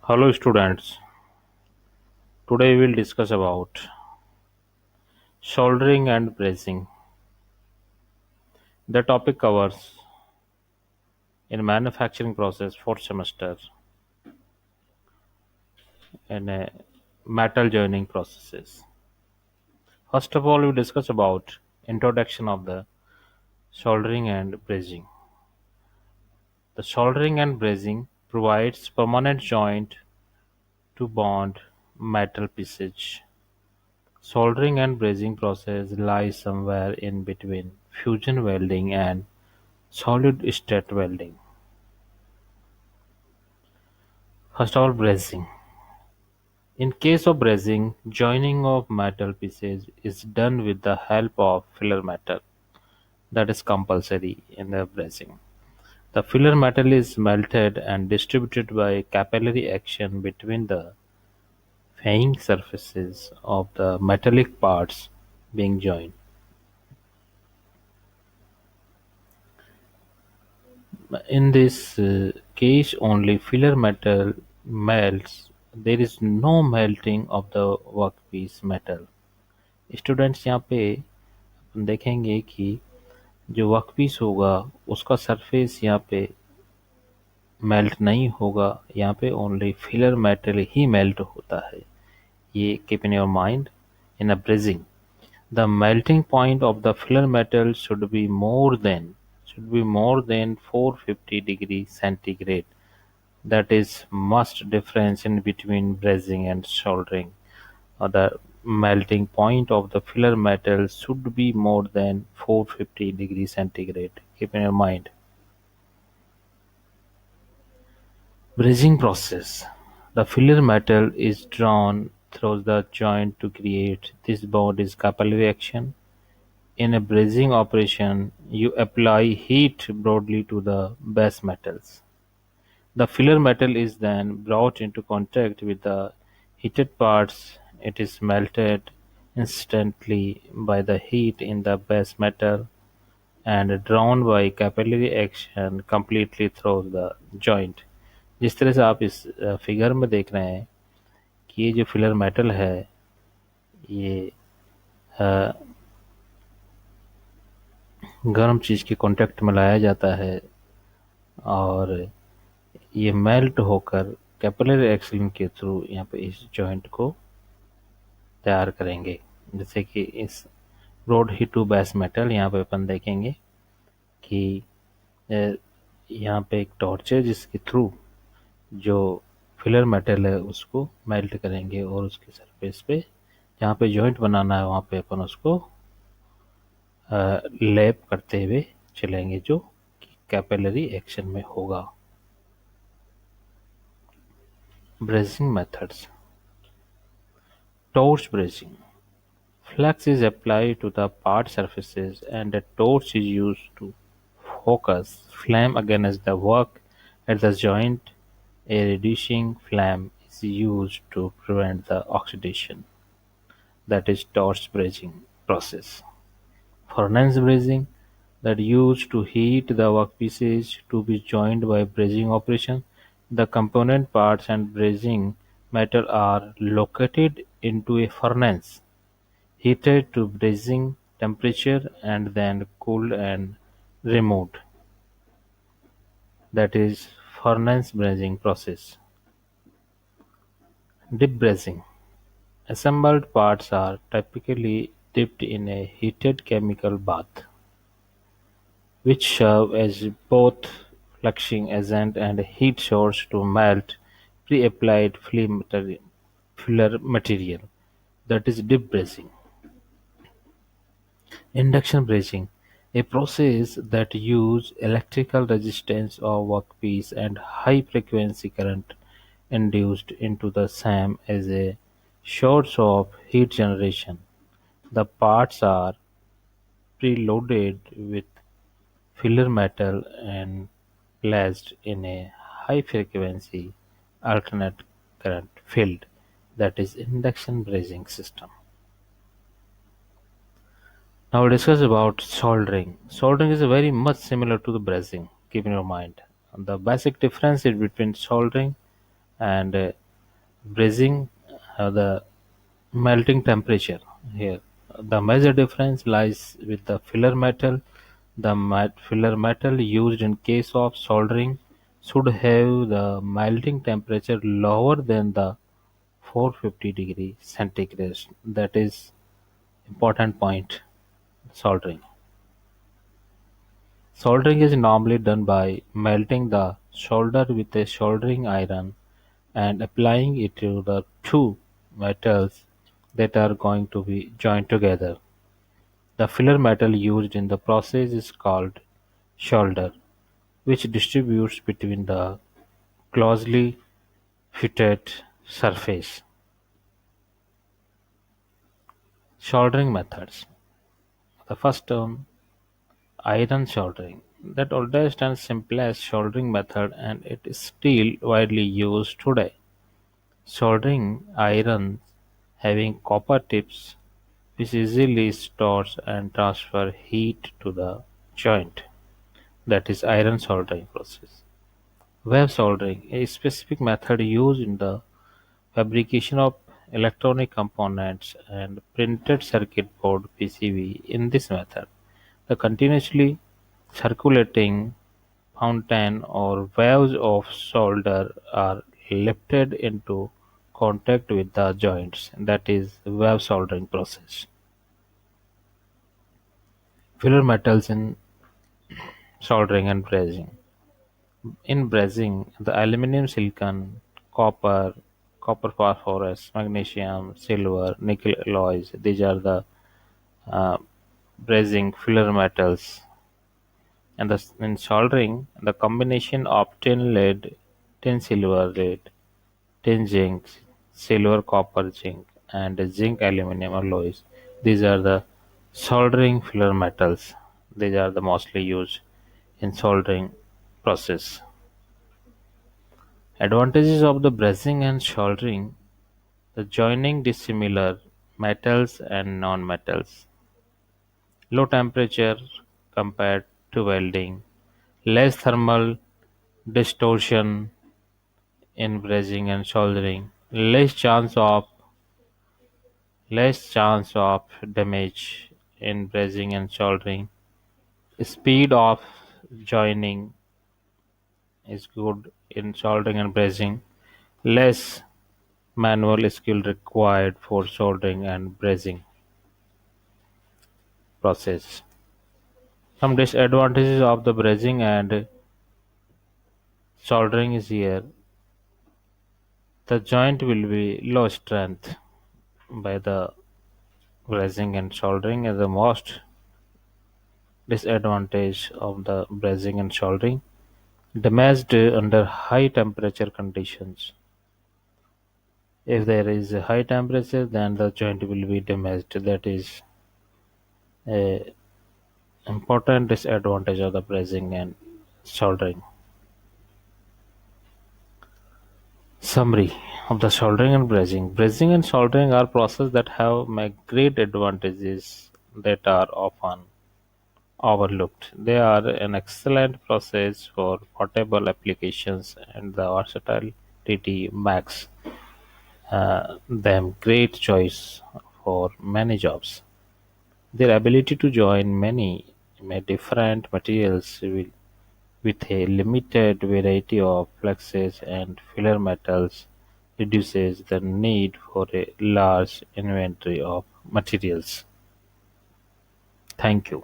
Hello students, today we will discuss about soldering and brazing. The topic covers in manufacturing process 4th semester in metal joining processes. First of all, we discuss about introduction of the soldering and brazing. The soldering and brazing provides permanent joint to bond metal pieces. Soldering and brazing process lies somewhere in between fusion welding and solid-state welding. First of all, brazing. In case of brazing, joining of metal pieces is done with the help of filler metal. That is compulsory in the brazing. The filler metal is melted and distributed by capillary action between the flying surfaces of the metallic parts being joined. In this case, only filler metal melts. There is no melting of the workpiece metal. Students यहाँ पे अपन देखेंगे कि जो workpiece होगा उसका surface यहाँ पे melt नहीं होगा, यहाँ पे ओनली फिलर मेटल ही मेल्ट होता है. ये keep in your mind. In a brazing the melting point of the filler metal should be more than 450 degree centigrade. That is must difference in between brazing and soldering. The melting point of the filler metal should be more than 450 degrees centigrade. Keep in your mind. Brazing process. The filler metal is drawn through the joint to create this bond is capillary action. In a brazing operation, you apply heat broadly to the base metals. The filler metal is then brought into contact with the heated parts. It is melted instantly by the heat in the base metal and drawn by capillary action completely through the joint. जिस तरह से आप इस figure में देख रहे हैं कि ये जो फिलर मेटल है ये गर्म चीज़ के कांटेक्ट में लाया जाता है और ये मेल्ट होकर कैपिलरी एक्शन के थ्रू यहाँ पे इस जॉइंट को तैयार करेंगे. जैसे कि इस broad heat to base metal यहाँ पे अपन देखेंगे कि यहाँ पे एक टॉर्च है जिसके थ्रू जो फिलर मेटल है उसको मेल्ट करेंगे और उसके सरफेस पे जहाँ पे जॉइंट बनाना है वहाँ पे अपन उसको लैप करते हुए चलेंगे जो कैपिलरी एक्शन में होगा. Brazing methods. Torch brazing. Flux is applied to the part surfaces and a torch is used to focus flame against the work at the joint. A reducing flame is used to prevent the oxidation. That is torch brazing process. Furnace brazing, that used to heat the workpieces to be joined by brazing operation. The component parts and brazing metal are located into a furnace, heated to brazing temperature and then cooled and removed. That is furnace brazing process. Dip brazing. Assembled parts are typically dipped in a heated chemical bath, which serve as both flushing agent and heat source to melt pre-applied filler material. That is dip brazing. Induction brazing, a process that uses electrical resistance of workpiece and high frequency current induced into the same as a source of heat generation. The parts are preloaded with filler metal and placed in a high frequency alternate current field, that is induction brazing system. Now we'll discuss about soldering. Soldering is very much similar to the brazing, keep in your mind. The basic difference is between soldering and brazing the melting temperature here. The major difference lies with the filler metal. The filler metal used in case of soldering should have the melting temperature lower than the 450 degrees centigrade. That is important point. Soldering. Soldering is normally done by melting the solder with a soldering iron and applying it to the two metals that are going to be joined together. The filler metal used in the process is called solder, which distributes between the closely fitted surface. Soldering methods. The first term, iron soldering. That oldest and simplest soldering method, and it is still widely used today. Soldering irons having copper tips which easily stores and transfer heat to the joint. That is iron soldering process. Wave soldering, a specific method used in the fabrication of electronic components and printed circuit board (PCB). In this method, the continuously circulating fountain or waves of solder are lifted into contact with the joints. That is wave soldering process. Filler metals in soldering and brazing. In brazing, the aluminum, silicon, copper, copper phosphorus, magnesium, silver, nickel alloys, these are the uh, brazing filler metals. And in soldering, the combination of tin lead, tin silver lead, tin zinc, silver copper zinc, and zinc aluminum alloys. These are the soldering filler metals. These are the mostly used in soldering process. Advantages of the brazing and soldering: the joining dissimilar metals and non-metals, low temperature compared to welding, less thermal distortion in brazing and soldering, less chance of damage in brazing and soldering, speed of joining is good in soldering and brazing, less manual skill required for soldering and brazing process. Some disadvantages of the brazing and soldering is here: the joint will be low strength by the brazing and soldering is the most disadvantage of the brazing and soldering. Damaged under high temperature conditions. If there is a high temperature, then the joint will be damaged. That is a important disadvantage of the brazing and soldering. Summary of the soldering and brazing. Brazing and soldering are processes that have great advantages that are often overlooked. They are an excellent process for portable applications, and the versatility makes them great choice for many jobs. Their ability to join many different materials with a limited variety of flexes and filler metals reduces the need for a large inventory of materials. Thank you.